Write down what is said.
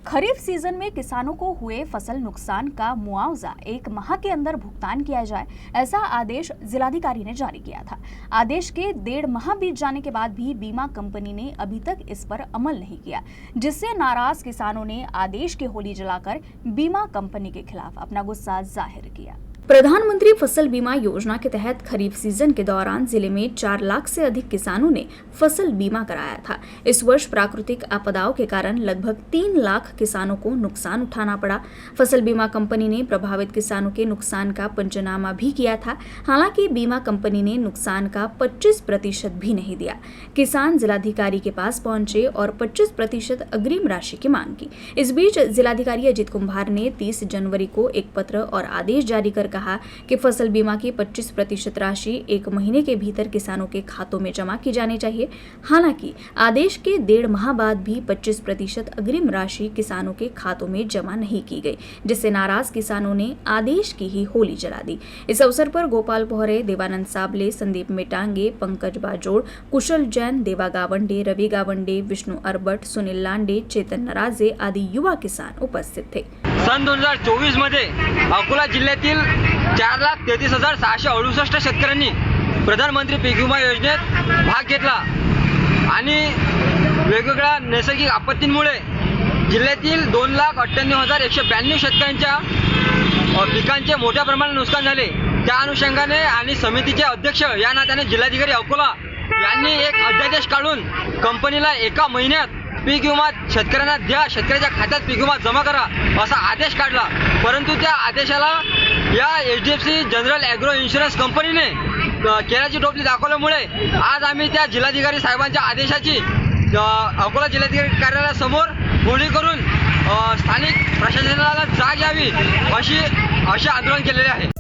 खरीफ season में किसानों को हुए फसल नुकसान का मुआवजा 1 माह के अंदर भुगतान किया जाए, ऐसा आदेश जिलाधिकारी ने जारी किया था। आदेश के 1.5 माह बीत जाने के बाद भी बीमा कंपनी ने अभी तक इस पर अमल नहीं किया, जिससे नाराज किसानों ने आदेश की होली जलाकर बीमा कंपनी के खिलाफ अपना गुस्सा जाहिर किया। प्रधानमंत्री फसल बीमा योजना के तहत खरीफ सीजन के दौरान जिले में 4 लाख से अधिक किसानों ने फसल बीमा कराया था। इस वर्ष प्राकृतिक आपदाओं के कारण लगभग 3 लाख किसानों को नुकसान उठाना पड़ा। फसल बीमा कंपनी ने प्रभावित किसानों के नुकसान का पंचनामा भी किया था। हालांकि बीमा कंपनी ने नुकसान का 25% भी नहीं दिया। किसान जिलाधिकारी के पास पहुंचे और 25% अग्रिम राशि की मांग की। इस बीच जिलाधिकारी अजित कुमार ने 30 जनवरी को एक पत्र और आदेश जारी कर कहा कि फसल बीमा की 25% राशि 1 महीने के भीतर किसानों के खातों में जमा की जानी चाहिए। हालांकि आदेश के 1.5 माह बाद भी 25% अग्रिम राशि किसानों के खातों में जमा नहीं की गई, जिससे नाराज किसानों ने आदेश की ही होली जला दी। इस अवसर पर गोपाल पोहरे, देवानंद साबले, संदीप मेटांगे, पंकज बाजोड़, कुशल जैन, देवा गावंडे, रवि गावंडे, विष्णु अरबट, सुनील लांडे, चेतन नराजे आदि युवा किसान उपस्थित थे। सन 2024 मध्ये अकोला जिल्ह्यातील 4,33,668 शेतकऱ्यांनी प्रधानमंत्री पीक विमा योजनेत भाग घेतला आणि वेगवेगळ्या नैसर्गिक आपत्तींमुळे जिल्ह्यातील 2,98,192 शेतकऱ्यांच्या पिकांचे मोठ्या प्रमाणात नुकसान झाले। त्या अनुषंगाने आणि समितीचे अध्यक्ष या नात्याने जिल्हाधिकारी अकोला यांनी एक अध्यादेश काढून कंपनीला 1 महिन्यात पीक विमा शेतकऱ्यांना द्या, शेतकऱ्याच्या खात्यात पीक विमा जमा करा असा आदेश काढला। परंतु त्या आदेशाला या HDFC जनरल ॲग्रो इन्शुरन्स कंपनीने केळाची टोपली दाखवल्यामुळे आज आम्ही त्या जिल्हाधिकारी साहेबांच्या आदेशाची अकोला जिल्हाधिकारी कार्यालयासमोर होळी करून स्थानिक प्रशासनाला जाग यावी अशी आंदोलन केलेले आहे।